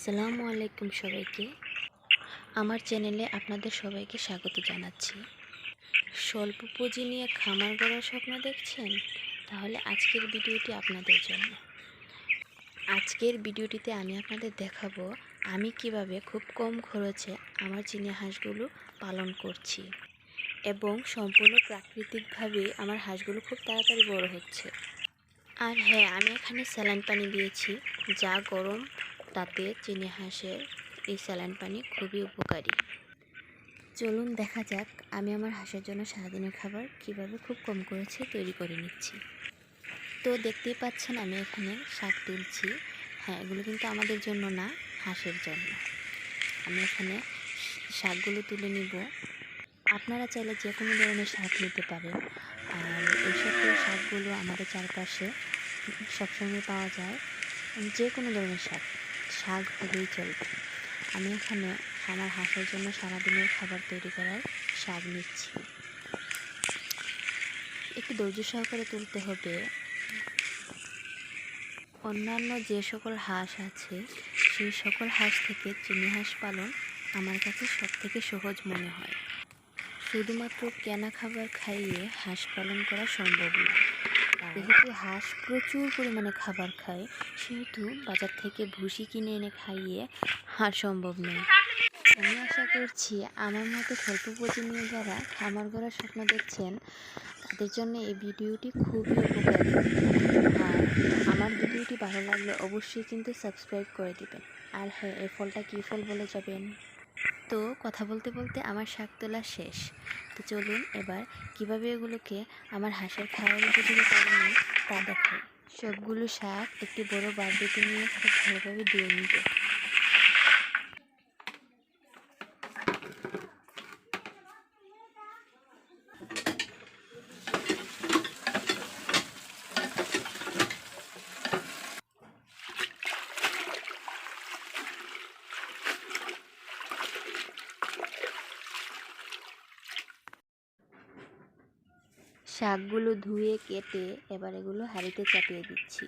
আসসালামু আলাইকুম সবাইকে। আমার চ্যানেলে আপনাদের সবাইকে স্বাগত জানাচ্ছি। স্বল্প পুঁজি নিয়ে খামার গড়ার স্বপ্ন দেখছেন? তাহলে আজকের ভিডিওটি আপনাদের জন্য। আজকের ভিডিওটিতে আমি আপনাদের দেখাবো আমি কিভাবে খুব কম খরচে আমার চীনা হাঁসগুলো পালন করছি এবং সম্পূর্ণ প্রাকৃতিকভাবে আমার হাঁসগুলো খুব তাড়াতাড়ি বড় হচ্ছে। আর হ্যাঁ, আমি এখানে স্যালাইন পানি দিয়েছি, যা গরম, তাতে চীনা হাঁসের এই স্যালাইন পানি খুবই উপকারী। চলুন দেখা যাক আমি আমার হাঁসের জন্য সারাদিনের খাবার কিভাবে খুব কম খরচে তৈরি করে নিচ্ছি। তো দেখতেই পাচ্ছেন আমি এখানে শাক তুলছি। হ্যাঁ, এগুলো কিন্তু আমাদের জন্য না, হাঁসের জন্য। আমি এখানে শাকগুলো তুলে নিব। আপনারা চাইলে যে কোনো ধরনের শাক নিতে পারেন। আর এই সকল শাকগুলো আমাদের চারপাশে সবসময় পাওয়া যায়। যে কোনো ধরনের শাক হলেই চলবে। আমি এখানে আমার হাঁসের জন্য সারাদিনের খাবার তৈরি করার শাক নিচ্ছি। একটু ধৈর্য সহকারে তুলতে হবে। অন্যান্য যে সকল হাঁস আছে সেই সকল হাঁস থেকে চীনা হাঁস পালন আমার কাছে সবথেকে সহজ মনে হয়। শুধুমাত্র কেনা খাবার খাইয়ে হাঁস পালন করা সম্ভব নয়। যেহেতু হাঁস প্রচুর পরিমাণে খাবার খায়, সেহেতু বাজার থেকে ভুসি কিনে এনে খাইয়ে হাঁস সম্ভব নয়। আমি আশা করছি আমার মতো স্বল্প পুঁজি নিয়ে যারা খামার গড়ার স্বপ্ন দেখছেন তাদের জন্য এই ভিডিওটি খুবই উপকারী। আর আমার ভিডিওটি ভালো লাগলে অবশ্যই কিন্তু সাবস্ক্রাইব করে দিবেন। আর হ্যাঁ, এই ফলটা কী ফল বলে যাবেন। তো কথা বলতে বলতে আমার শাক তোলা শেষ। তো চলুন এবার কিভাবে এগুলোকে আমার হাঁসের খাওয়ার উপযোগী করে নিই তা দেখাই। সবগুলো শাক একটি বড় বালতিতে নিয়ে খুব ভালোভাবে ধুয়ে নিব। শাকগুলো ধুয়ে কেটে এবার এগুলো হাঁড়িতে চাপিয়ে দিচ্ছি।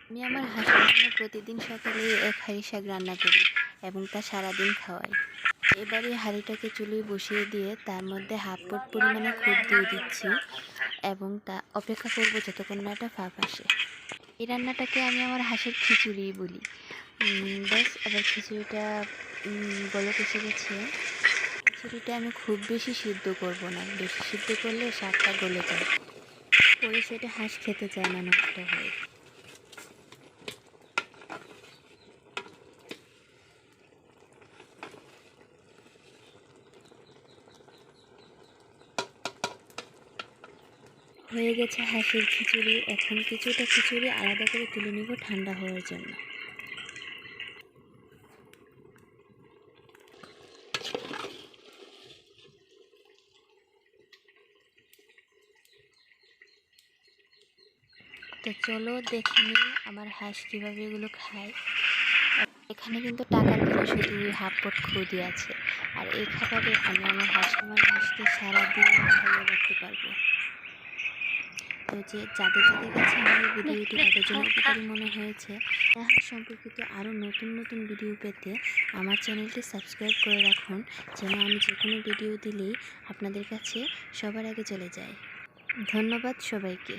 আমি আমার হাঁসের জন্য প্রতিদিন সকালে এক হাঁড়ি শাক রান্না করি এবং তা সারাদিন খাওয়াই। এবারে হাঁড়িটাকে চুলায় বসিয়ে দিয়ে তার মধ্যে হাফ পট পরিমাণে খুদ দিয়ে দিচ্ছি এবং তা অপেক্ষা করব যতক্ষণ না এটা ভাপ আসে। এই রান্নাটাকে আমি আমার হাঁসের খিচুড়ি বলি। ব্যাস, এবার খিচুড়িটা গলক এসে গেছে। খিচুড়িটা আমি খুব বেশি সিদ্ধ করব না, বেশি সিদ্ধ করলে শাকটা গলে যায়, পরে সেটা হাঁস খেতে চায় না, নষ্ট হয়। হয়ে গেছে হাঁসের খিচুড়ি। এখন কিছুটা খিচুড়ি আলাদা করে তুলে নিব ঠান্ডা হওয়ার জন্য। তো চলো দেখে নিই আমার হাঁস কীভাবে এগুলো খায়। এখানে কিন্তু টাকার বিলে শুধু হাফ পট খুদি আছে, আর এই খাবারে আমি আমার হাঁসকে সারাদিন খাইয়ে রাখতে পারবো। তো যাদের কাছে আমার এই ভিডিওটি তাদের জন্য উপকারী মনে হয়েছে, হাঁস সম্পর্কিত আরও নতুন নতুন ভিডিও পেতে আমার চ্যানেলটি সাবস্ক্রাইব করে রাখুন, যেন আমি যে কোনো ভিডিও দিলেই আপনাদের কাছে সবার আগে চলে যায়। ধন্যবাদ সবাইকে।